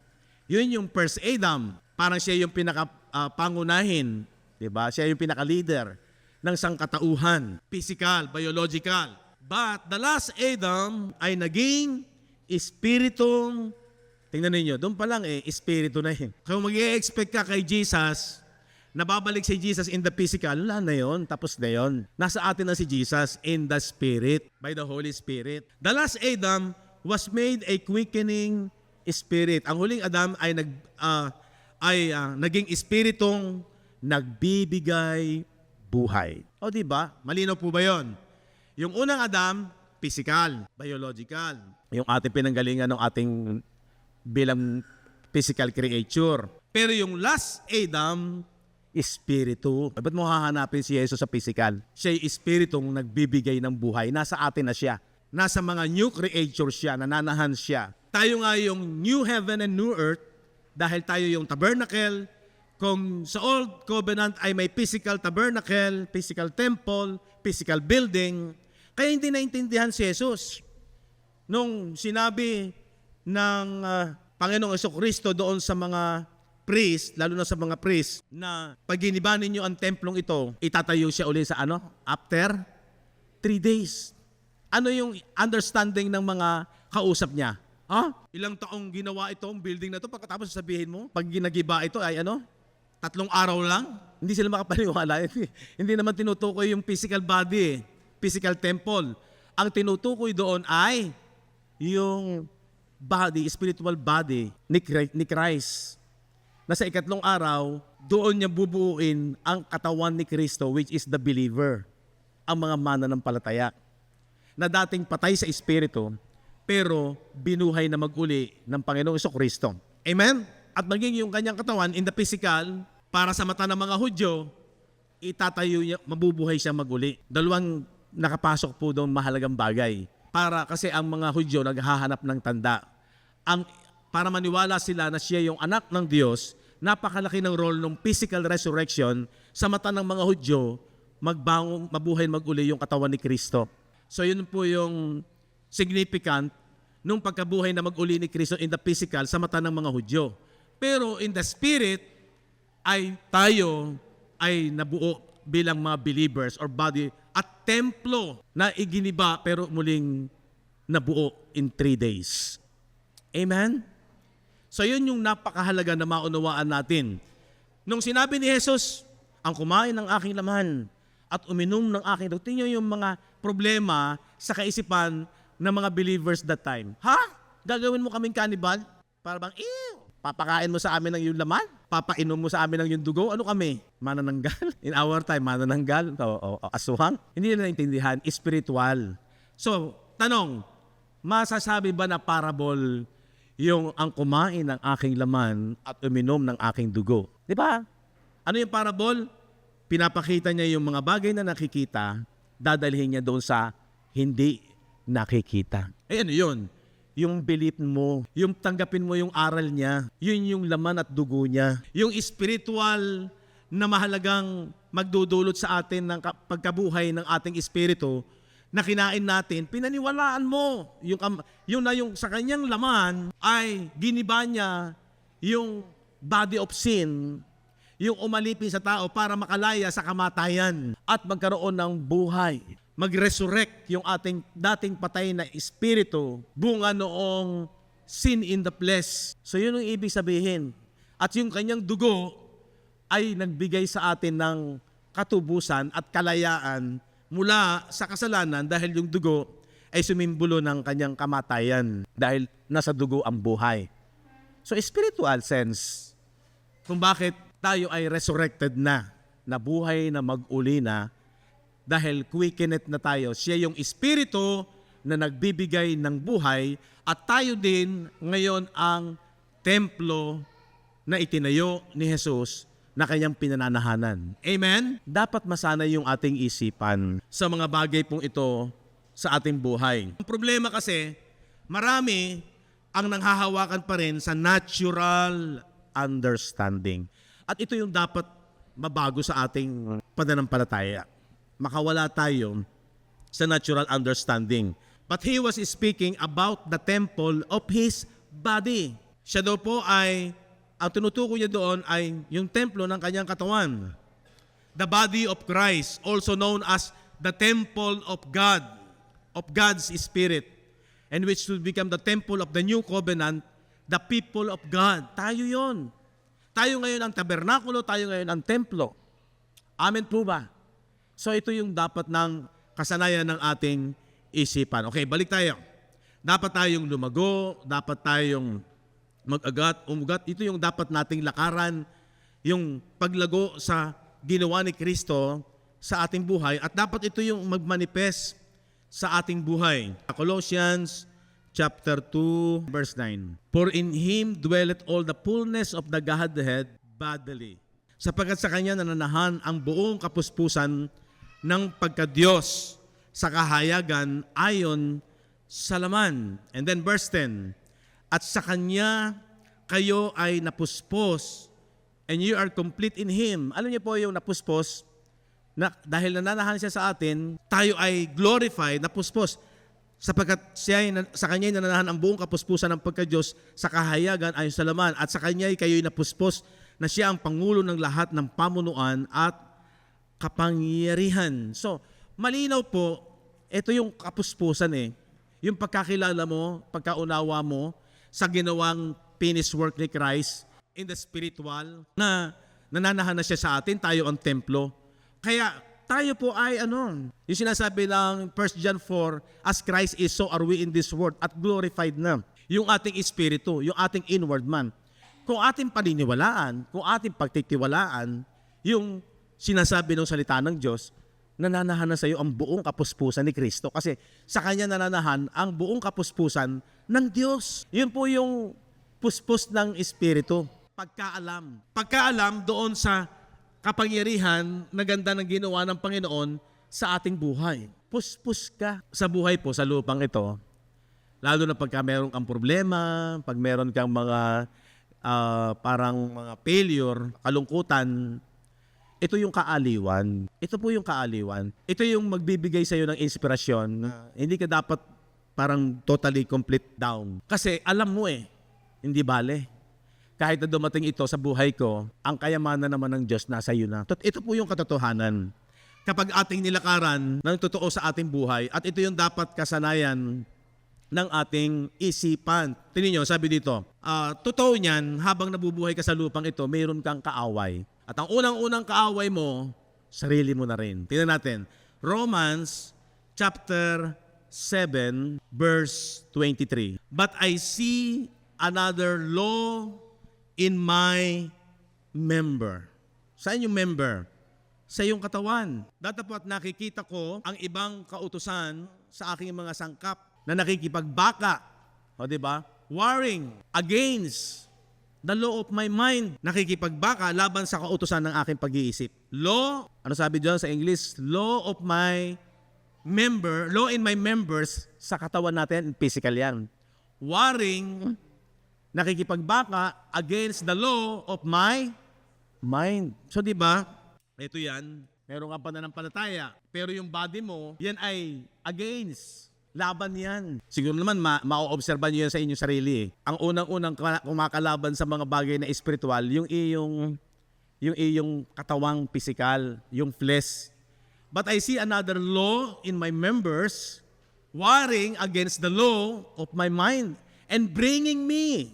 yun yung first Adam. Parang siya yung pinaka-pangunahin, diba? Siya yung pinaka-leader ng sangkatauhan, physical, biological. But the last Adam ay naging espiritong, tingnan ninyo, doon pa lang espiritu na yun. Kung mag-i-expect ka kay Jesus, nababalik si Jesus in the physical, wala na yun, tapos na yun. Nasa atin na si Jesus in the Spirit, by the Holy Spirit. The last Adam was made a quickening spirit. Ang huling Adam ay naging espiritong nagbibigay buhay. O diba? Malinaw po ba yun? Yung unang Adam, physical, biological. Yung ating pinanggalingan ng ating bilang physical creature. Pero yung last Adam, espiritu. Ba't mo hahanapin si Jesus sa physical? Siya yung espiritong nagbibigay ng buhay. Nasa atin na siya. Nasa mga new creature siya, nananahan siya. Tayo nga yung new heaven and new earth dahil tayo yung tabernacle. Kung sa Old Covenant ay may physical tabernacle, physical temple, physical building, kaya hindi naintindihan si Jesus. Nung sinabi ng Panginoong Jesucristo doon sa mga priest, lalo na sa mga priest, na pag ginibanin nyo ang templong ito, itatayo siya uli sa after 3 days. Ano yung understanding ng mga kausap niya? Ilang taong ginawa itong building na ito, pagkatapos sasabihin mo, pag ginagiba ito ay 3 araw lang? Hindi sila makapaniwala. Hindi naman tinutukoy yung physical body, physical temple. Ang tinutukoy doon ay yung body, spiritual body ni Christ. Nasa 3 araw, doon niya bubuuin ang katawan ni Kristo, which is the believer, ang mga mananampalataya, na dating patay sa espiritu, pero binuhay na mag-uli ng Panginoong Jesucristo. Amen? At maging yung kanyang katawan in the physical, para sa mata ng mga Hudyo, itatayo niya, mabubuhay siya maguli. Dalawang nakapasok po doon mahalagang bagay. Kasi ang mga Hudyo naghahanap ng tanda. Para maniwala sila na siya yung anak ng Diyos, napakalaki ng role ng physical resurrection sa mata ng mga Hudyo, mabuhay maguli yung katawan ni Kristo. So yun po yung significant nung pagkabuhay na maguli ni Kristo in the physical sa mata ng mga Hudyo. Pero in the spirit, tayo ay nabuo bilang mga believers or body at templo na iginiba pero muling nabuo in 3 days. Amen? So yun yung napakahalaga na maunawaan natin. Nung sinabi ni Jesus, ang kumain ng aking laman at uminom ng aking dugo, tingnan yung mga problema sa kaisipan ng mga believers that time. Ha? Gagawin mo kaming cannibal? Para bang, papakain mo sa amin ng yung laman? Papainom mo sa amin ng yung dugo? Ano kami? Manananggal? In our time, manananggal? Asuhang? Hindi na naintindihan. Spiritual. So, tanong, masasabi ba na parable yung ang kumain ng aking laman at uminom ng aking dugo? Di ba? Ano yung parable? Pinapakita niya yung mga bagay na nakikita, dadalhin niya doon sa hindi nakikita. Ano yun? Yung belief mo, yung tanggapin mo yung aral niya, yun yung laman at dugo niya. Yung spiritual na mahalagang magdudulot sa atin ng pagkabuhay ng ating espiritu na kinain natin, pinaniwalaan mo. Yung sa kanyang laman ay giniba niya yung body of sin, yung umalipin sa tao para makalaya sa kamatayan at magkaroon ng buhay. Mag-resurrect yung ating dating patay na espiritu, bunga noong sin in the flesh. So yun ang ibig sabihin. At yung kanyang dugo ay nagbigay sa atin ng katubusan at kalayaan mula sa kasalanan dahil yung dugo ay sumimbolo ng kanyang kamatayan dahil nasa dugo ang buhay. So spiritual sense, kung bakit tayo ay resurrected na buhay na mag-uli na, dahil quickened na tayo. Siya yung espiritu na nagbibigay ng buhay at tayo din ngayon ang templo na itinayo ni Jesus na kanyang pinananahanan. Amen? Dapat masanay yung ating isipan sa mga bagay pong ito sa ating buhay. Ang problema kasi, marami ang nanghahawakan pa rin sa natural understanding. At ito yung dapat mabago sa ating pananampalataya. Makawala tayo sa natural understanding. But he was speaking about the temple of his body. Siya daw po ang tinutukoy niya doon ay yung templo ng kanyang katawan. The body of Christ, also known as the temple of God, of God's Spirit, and which will become the temple of the new covenant, the people of God. Tayo yon. Tayo ngayon ang tabernakulo, tayo ngayon ang templo. Amen po ba? So ito yung dapat ng kasanayan ng ating isipan. Okay, balik tayo. Dapat tayong lumago, dapat tayong umugat. Ito yung dapat nating lakaran, yung paglago sa ginawa ni Kristo sa ating buhay at dapat ito yung magmanifest sa ating buhay. Colossians chapter 2 verse 9. For in Him dwelleth all the fullness of the Godhead bodily. Sapagkat sa Kanya nananahan ang buong kapuspusan ng pagka-Diyos sa kahayagan ayon sa laman. And then verse 10, at sa Kanya kayo ay napuspos and you are complete in Him. Alam niyo po yung napuspos, na dahil nananahan siya sa atin, tayo ay glorified, napuspos, sapagkat sa Kanya ay nananahan ang buong kapuspusan ng pagka-Diyos sa kahayagan ayon sa laman. At sa Kanya ay kayo ay napuspos na siya ang Pangulo ng lahat ng pamunuan at kapangyarihan. So, malinaw po, ito yung kapuspusan yung pagkakilala mo, pagkaunawa mo sa ginawang finished work ni Christ in the spiritual na nananahan na siya sa atin, tayo ang templo. Kaya tayo po ay yung sinasabi ng 1 John 4, as Christ is, so are we in this world at glorified na. Yung ating espiritu, yung ating inward man. Kung ating paniniwalaan, kung ating pagtitiwalaan, yung sinasabi ng salita ng Diyos, nananahan na sa iyo ang buong kapuspusan ni Kristo. Kasi sa Kanya nananahan ang buong kapuspusan ng Diyos. Yun po yung puspos ng Espiritu. Pagkaalam. Pagkaalam doon sa kapangyarihan na ganda ng ginawa ng Panginoon sa ating buhay. Puspus ka sa buhay po sa lupang ito. Lalo na pagka meron kang problema, pag meron kang mga parang mga failure, kalungkutan, ito yung kaaliwan. Ito po yung kaaliwan. Ito yung magbibigay sa iyo ng inspirasyon na hindi ka dapat parang totally complete down. Kasi alam mo hindi bale. Kahit na dumating ito sa buhay ko, ang kayamanan naman ng Diyos nasa iyo na. Ito po yung katotohanan. Kapag ating nilakaran ng totoo sa ating buhay, at ito yung dapat kasanayan ng ating isipan. Tingnan nyo, sabi dito, totoo niyan, habang nabubuhay ka sa lupang ito, mayroon kang kaaway. At ang unang-unang kaaway mo, sarili mo na rin. Tingnan natin, Romans chapter 7, verse 23. But I see another law in my member. Saan yung member? Sa iyong katawan. Datapwat nakikita ko ang ibang kautusan sa aking mga sangkap na nakikipagbaka. O diba? Warring against the law of my mind. Nakikipagbaka laban sa kautusan ng aking pag-iisip. Law, ano sabi dyan sa English? Law of my member, law in my members, sa katawan natin, physical yan. Warring, nakikipagbaka against the law of my mind. So di ba? Ito yan. Meron kang pananampalataya. Pero yung body mo, yan ay against. Laban yan. Siguro naman ma-obserban nyo yan sa inyong sarili. Ang unang-unang kumakalaban sa mga bagay na espiritual, yung iyong katawang physical, yung flesh. But I see another law in my members, warring against the law of my mind and bringing me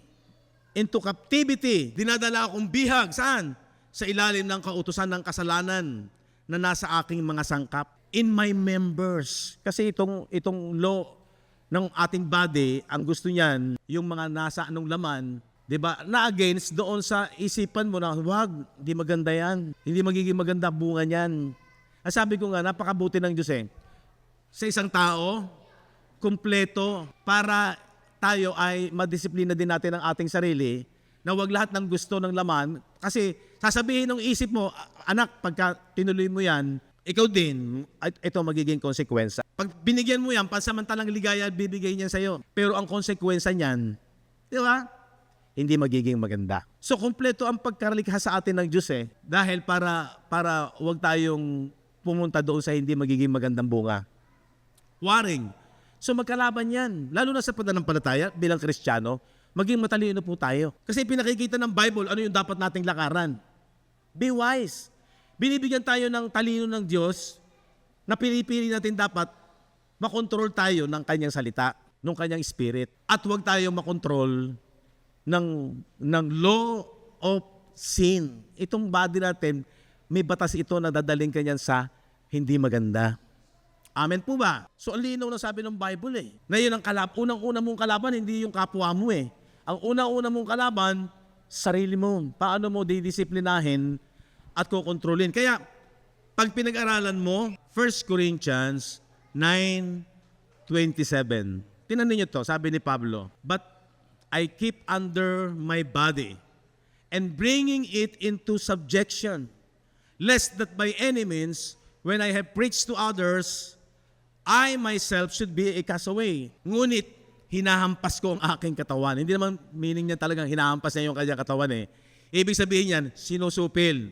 into captivity. Dinadala akong bihag. Saan? Sa ilalim ng kautusan ng kasalanan na nasa aking mga sangkap. In my members. Kasi itong law ng ating body, ang gusto niyan, yung mga nasa anong laman, di ba, na against doon sa isipan mo na, wag, hindi maganda yan. Hindi magiging maganda bunga niyan. Ang sabi ko nga, napakabuti ng Diyos sa isang tao, kumpleto, para tayo ay madisiplina din natin ang ating sarili na wag lahat ng gusto ng laman. Kasi sasabihin ng isip mo, anak, pagka tinuloy mo yan, ikaw din, ito magiging konsekwensya. Pag binigyan mo yan, pansamantalang ligaya, bibigay niyan sa'yo. Pero ang konsekwensya niyan, di ba? Hindi magiging maganda. So, kumpleto ang pagkaralikha sa atin ng Diyos dahil para wag tayong pumunta doon sa hindi magiging magandang bunga. Warring. So magkalaban yan. Lalo na sa pananampalataya bilang Kristiyano, maging matalino po tayo. Kasi pinakikita ng Bible, ano yung dapat nating lakaran? Be wise. Binibigyan tayo ng talino ng Diyos na pinipili natin dapat makontrol tayo ng kanyang salita, ng kanyang spirit. At huwag tayong makontrol ng law of sin. Itong body natin, may batas ito na dadaling kanyan sa hindi maganda. Amen po ba? So, ang linaw na sabi ng Bible na yun ang unang-una mong kalaban, hindi yung kapwa mo Ang unang-una mong kalaban, sarili mo. Paano mo didisiplinahin at kukontrolin. Kaya, pag pinag-aralan mo, 1 Corinthians 9:27. Tingnan niyo to, sabi ni Pablo, but I keep under my body and bringing it into subjection, lest that by any means, when I have preached to others, I myself should be a castaway. Ngunit, hinahampas ko ang aking katawan. Hindi naman meaning niya talagang hinahampas niya yung kanyang katawan Ibig sabihin niyan, sinusupil,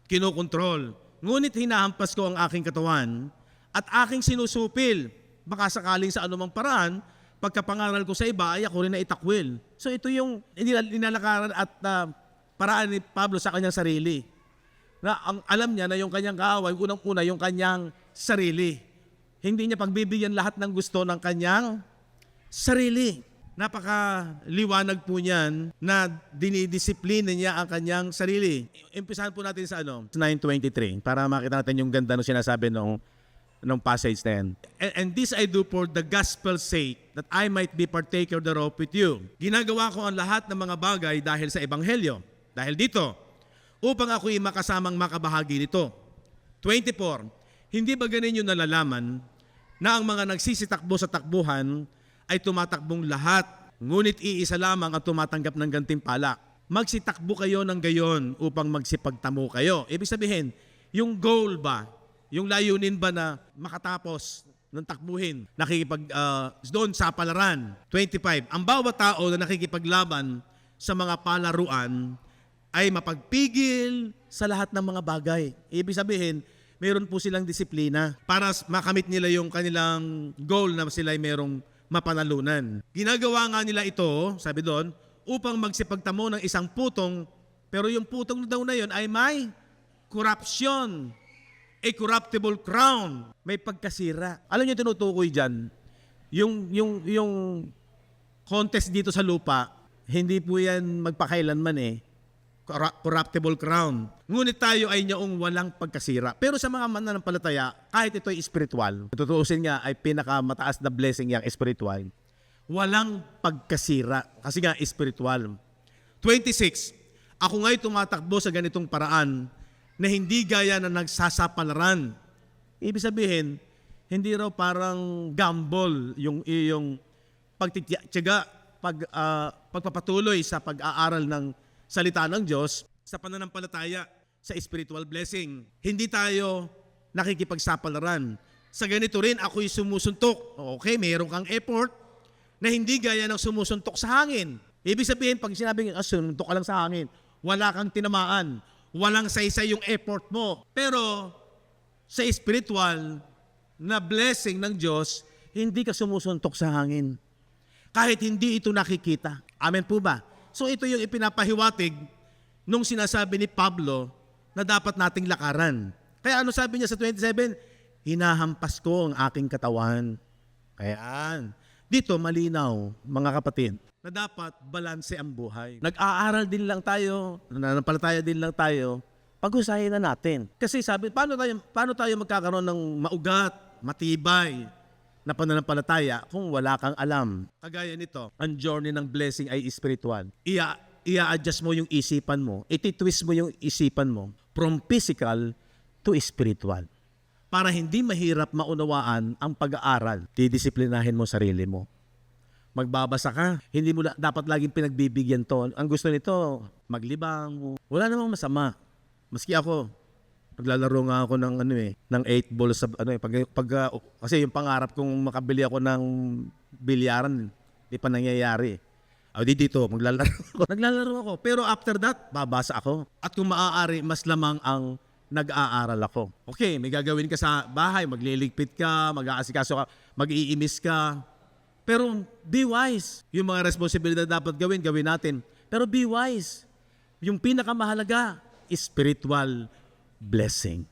kinokontrol. Ngunit hinahampas ko ang aking katawan at aking sinusupil. Baka sakaling sa anumang paraan, pagkapangaral ko sa iba, ay ako rin na itakwil. So ito yung nilalakaran at paraan ni Pablo sa kanyang sarili. Na ang alam niya na yung kanyang kaaway, unang-una yung kanyang sarili. Hindi niya pagbibigyan lahat ng gusto ng kanyang sarili. Napakaliwanag po niyan na dinidisiplina niya ang kanyang sarili. Umpisahan po natin sa 9:23 para makita natin yung ganda ng sinasabi ng passage na yan. And this I do for the gospel's sake, that I might be partaker thereof with you. Ginagawa ko ang lahat ng mga bagay dahil sa ebanghelyo. Dahil dito, upang ako'y makasamang makabahagi nito. 24. Hindi ba ganin yung nalalaman na ang mga nagsisitakbo sa takbuhan ay tumatakbong lahat, ngunit iisa lamang ang tumatanggap ng gantimpala. magsitakbo kayo ng gayon upang magsipagtamo kayo. Ibig sabihin, yung goal ba, yung layunin ba na makatapos ng takbuhin, doon sa palaran. 25, ang bawat tao na nakikipaglaban sa mga palaruan ay mapagpigil sa lahat ng mga bagay. Ibig sabihin, meron po silang disiplina para makamit nila yung kanilang goal na sila ay merong mapanalunan. Ginagawa nga nila ito, sabi doon, upang magsipagtamo ng isang putong, pero yung putong daw na yun ay may corruption, a corruptible crown, may pagkasira. Alam niyo tinutukoy dyan, yung contest dito sa lupa, hindi po yan magpakailanman eh. Corruptible crown. Ngunit tayo ay nyaong walang pagkasira. Pero sa mga mananampalataya, kahit ito ay spiritual, tutuusin nga ay pinakamataas na blessing yung spiritual, walang pagkasira. Kasi nga spiritual. 26, ako nga'y tumatakbo sa ganitong paraan na hindi gaya na nagsasapalaran. Ibig sabihin, hindi raw parang gamble yung iyong pagtitiyaga, pagpapatuloy sa pag-aaral ng salita ng Diyos sa pananampalataya sa spiritual blessing. Hindi tayo nakikipagsapalaran. Sa ganito rin, ako'y sumusuntok. Okay, mayroon kang effort na hindi gaya ng sumusuntok sa hangin. Ibig sabihin, pag sinabing, sumuntok ka lang sa hangin, wala kang tinamaan, walang saysay yung effort mo. Pero sa spiritual na blessing ng Diyos, hindi ka sumusuntok sa hangin. Kahit hindi ito nakikita. Amen po ba? So ito yung ipinapahiwatig nung sinasabi ni Pablo na dapat nating lakaran. Kaya ano sabi niya sa 27? Hinahampas ko ang aking katawan. Kaya dito malinaw, mga kapatid, na dapat balanse ang buhay. Nag-aaral din lang tayo, nananampalataya din lang tayo, pag-usahin na natin. Kasi sabi, paano tayo magkakaroon ng maugat, matibay na pananampalataya kung wala kang alam? Kagaya nito, ang journey ng blessing ay spiritual. Ia-adjust mo yung isipan mo, iti-twist mo yung isipan mo from physical to spiritual. Para hindi mahirap maunawaan ang pag-aaral, didisiplinahin mo sarili mo. Magbabasa ka, hindi mo dapat laging pinagbibigyan to. Ang gusto nito, maglibang. Wala namang masama. Maski ako, naglalaro nga ako ng ng 8 balls sa kasi yung pangarap kong makabili ako ng bilyaran, hindi pa nangyayari. Dito maglalaro ako. Naglalaro ako, pero after that, babasa ako. At kung maaari, mas lamang ang nag-aaral ako. Okay, may gagawin ka sa bahay, magliligpit ka, mag-aasikaso ka, mag-iimis ka. Pero be wise. Yung mga responsibilidad dapat gawin natin. Pero be wise. Yung pinakamahalaga, spiritual blessing.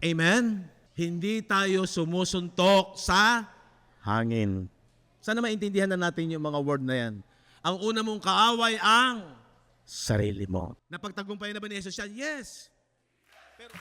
Amen? Hindi tayo sumusuntok sa hangin. Sana maintindihan na natin yung mga word na yan. Ang una mong kaaway ang sarili mo. Napagtagumpayan na ba ni Jesus yan? Yes. Pero